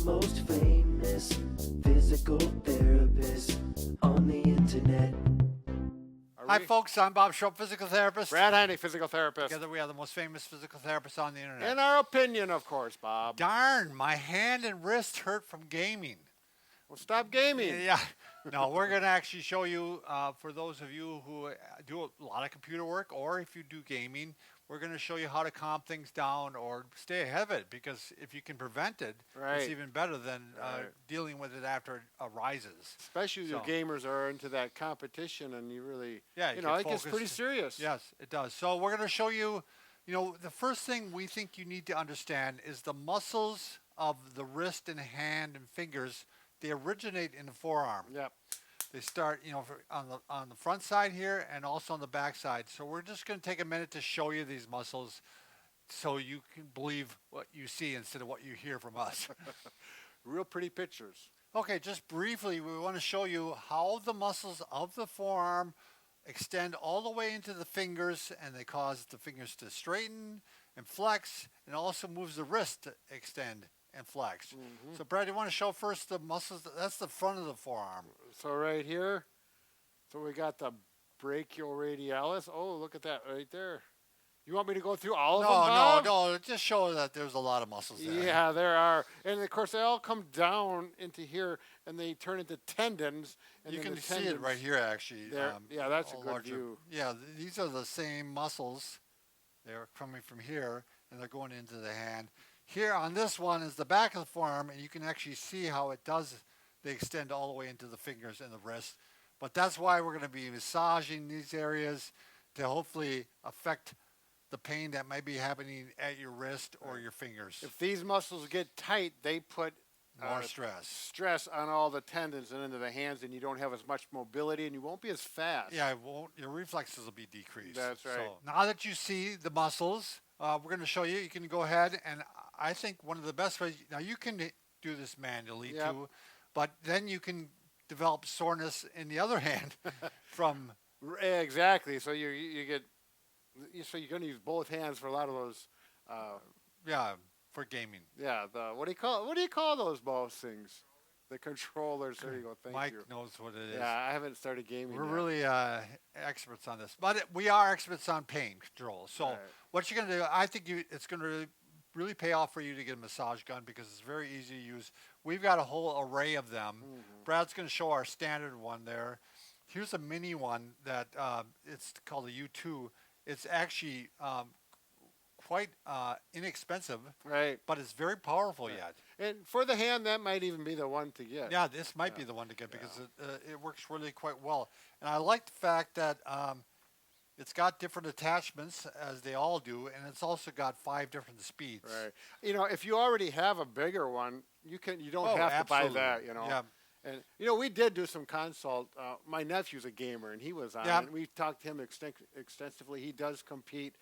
most famous physical therapist on the internet. Hi, folks. I'm Bob Schrupp, physical therapist. Brad Heine, physical therapist. Together, we are the most famous physical therapists on the internet. In our opinion, of course, Bob. Darn, my hand and wrist hurt from gaming. Well, stop gaming. Yeah. No, we're going to actually show you, for those of you who do a lot of computer work, or if you do gaming, we're going to show you how to calm things down or stay ahead of it. Because if you can prevent it, it's even better than dealing with it after it arises. Especially your gamers are into that competition, and you really, it gets pretty serious. Yes, it does. So we're going to show you, the first thing we think you need to understand is the muscles of the wrist and hand and fingers. They originate in the forearm. Yep. They start, on the front side here and also on the back side. So we're just going to take a minute to show you these muscles so you can believe what you see instead of what you hear from us. Real pretty pictures. Okay, just briefly, we want to show you how the muscles of the forearm extend all the way into the fingers, and they cause the fingers to straighten and flex, and also moves the wrist to extend and flex. Mm-hmm. So, Brad, you want to show first the muscles? That's the front of the forearm. So right here, we got the brachioradialis. Oh, look at that right there. You want me to go through all of them, Bob? No. Just show that there's a lot of muscles there. Yeah, there are. And, of course, they all come down into here, and they turn into tendons. And you can see it right here, actually. Yeah, that's a good larger view. Yeah, these are the same muscles. They're coming from here, and they're going into the hand. Here on this one is the back of the forearm, and you can actually see how it does. They extend all the way into the fingers and the wrist. But that's why we're going to be massaging these areas to hopefully affect the pain that might be happening at your wrist or your fingers. If these muscles get tight, they put more stress on all the tendons and into the hands, and you don't have as much mobility, and you won't be as fast. Yeah, your reflexes will be decreased. That's right. So now that you see the muscles, we're going to show you. You can go ahead, and I think one of the best ways, now you can do this manually too, but then you can develop soreness in the other hand from. Exactly. So you get, so you're going to use both hands for a lot of those. For gaming. Yeah. What do you call those mouse things? The controllers. There you go. Thank Mike you. Mike knows what it is. Yeah, I haven't started gaming. We're yet. really experts on this, but we are experts on pain control. So what you're going to do, I think it's going to really pay off for you to get a massage gun because it's very easy to use. We've got a whole array of them. Mm-hmm. Brad's going to show our standard one there. Here's a mini one that it's called a U2. It's actually quite inexpensive, right? But it's very powerful yet. And for the hand, that might even be the one to get. Yeah, this might be the one to get because it works really quite well. And I like the fact that it's got different attachments, as they all do, and it's also got 5 different speeds. Right. If you already have a bigger one, you don't have to buy that. Yeah. And we did do some consult. My nephew's a gamer, and he was on. And we talked to him extensively. He does compete.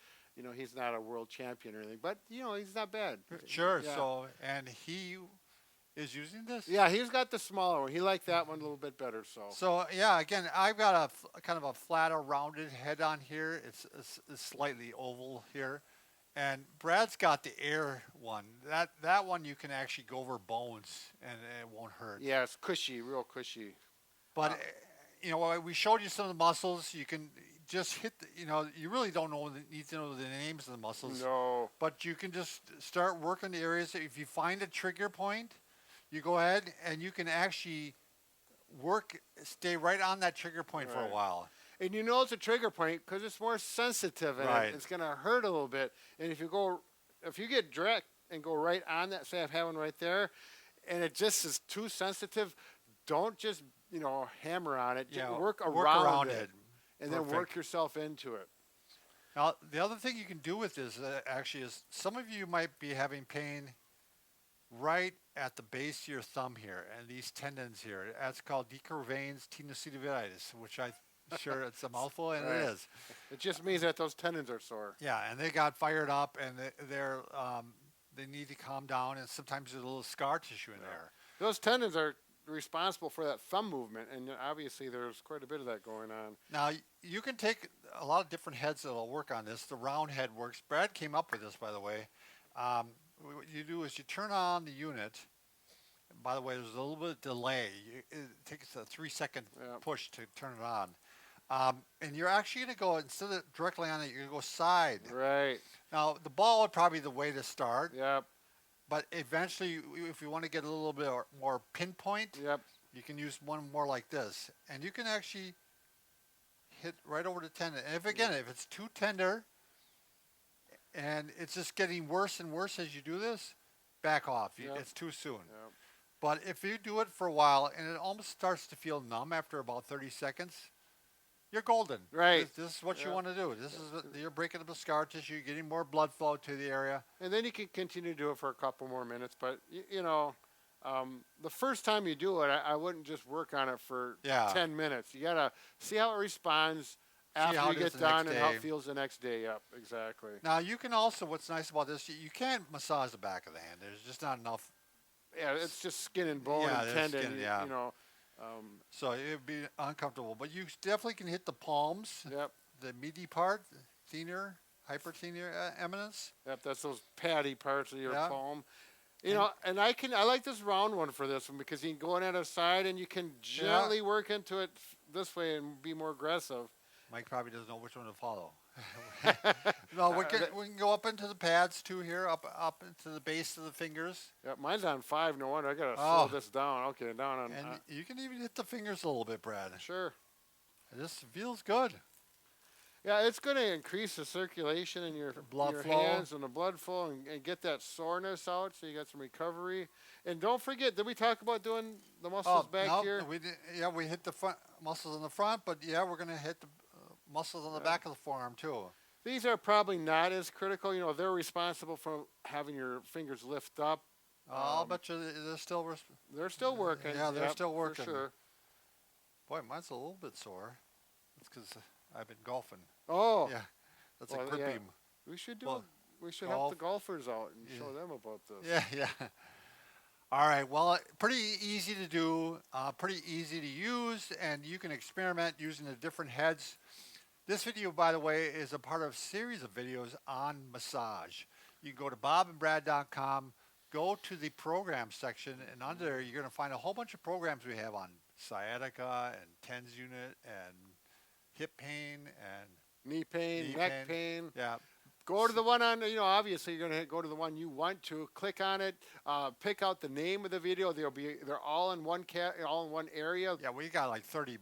He's not a world champion or anything, but he's not bad. Sure. Yeah. So, and he is using this. Yeah, he's got the smaller one. He liked that one a little bit better. So yeah, again, I've got a kind of a flatter, rounded head on here. It's slightly oval here, and Brad's got the air one. That one you can actually go over bones and it won't hurt. Yeah, it's cushy, real cushy. But we showed you some of the muscles. You can just hit. You really don't need to know the names of the muscles. No. But you can just start working the areas. If you find a trigger point, you go ahead and you can actually stay right on that trigger point for a while. And it's a trigger point because it's more sensitive and it's going to hurt a little bit. And if you get direct and go right on that, say I have one right there, and it just is too sensitive, don't just hammer on it. Yeah, just work around it. And then work yourself into it. Now, the other thing you can do with this actually is some of you might be having pain right at the base of your thumb here and these tendons here. That's called decurvains tenosynovitis, which I'm sure it's a mouthful, and it is. It just means that those tendons are sore. Yeah, and they got fired up, and they need to calm down, and sometimes there's a little scar tissue in there. Those tendons are responsible for that thumb movement, and obviously there's quite a bit of that going on. Now, you can take a lot of different heads that will work on this. The round head works. Brad came up with this, by the way. What you do is you turn on the unit, by the way, there's a little bit of delay. It takes a 3-second Yep. push to turn it on. And you're actually going to go, instead of directly on it, you're going to go side. Right. Now, the ball would probably be the way to start, Yep. but eventually, if you want to get a little bit more pinpoint, Yep. you can use one more like this. And you can actually hit right over the tendon. And if it's too tender and it's just getting worse and worse as you do this, back off. Yep. It's too soon. Yep. But if you do it for a while and it almost starts to feel numb after about 30 seconds, you're golden. Right. This is what you Yep. want to do. This is you're breaking up the scar tissue, getting more blood flow to the area. And then you can continue to do it for a couple more minutes. But, the first time you do it, I wouldn't just work on it for Yeah. 10 minutes. You got to see how it responds how after it you is get the next done and how day. it feels the next day. Yep, exactly. Now, you can also, what's nice about this, you can't massage the back of the hand. There's just not enough. Yeah, it's just skin and bone Yeah, and there's tendon. skin, yeah. So it would be uncomfortable. But you definitely can hit the palms, Yep. the meaty part, thenar, hyperthenar eminence. Yep, that's those patty parts of your Yeah. palm. And I like this round one for this one because you can go in at a side and you can gently work into it this way and be more aggressive. Mike probably doesn't know which one to follow. No, we can go up into the pads too here, up into the base of the fingers. Yep, mine's on 5. No wonder I gotta Oh. slow this down. Okay, down on. And you can even hit the fingers a little bit, Brad. Sure. This feels good. Yeah, it's going to increase the circulation in your Blood your flow. hands and the blood flow and get that soreness out, so you got some recovery. And don't forget, did we talk about doing the muscles back no, here? we did, we hit the front muscles in the front, but we're going to hit the muscles on the back of the forearm too. These are probably not as critical. They're responsible for having your fingers lift up. I'll bet you they're still. They're still working. Yeah, they're Yep, still working. For sure. Boy, mine's a little bit sore. It's because I've been golfing. Oh, Yeah, that's Well, a grip yeah. beam. we should do. Well, We should golf. help the golfers out and Yeah. show them about this. Yeah. All right. Well, pretty easy to do, pretty easy to use, and you can experiment using the different heads. This video, by the way, is a part of a series of videos on massage. You can go to bobandbrad.com, go to the program section, and under there you're going to find a whole bunch of programs we have on sciatica and TENS unit and hip pain and Knee pain, knee neck pain. Yeah. Go to the one on, obviously you're going to go to the one you want to. Click on it. Pick out the name of the video. They're all in one all in one area. Yeah, we got like 30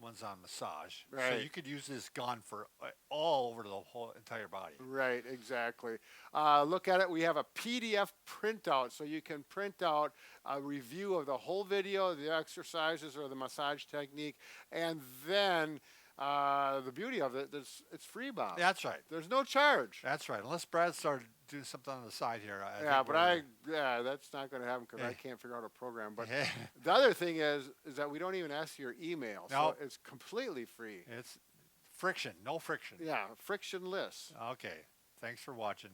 ones on massage. So Right. you could use this gun for all over the whole entire body. Right, exactly. Look at it. We have a PDF printout, so you can print out a review of the whole video, the exercises or the massage technique, and then the beauty of it is it's free, Bob. That's right. There's no charge. That's right. Unless Brad started doing something on the side here. That's not going to happen because I can't figure out a program. But Yeah. the other thing is that we don't even ask your email, No. so it's completely free. It's friction, no friction. Yeah, frictionless. Okay. Thanks for watching.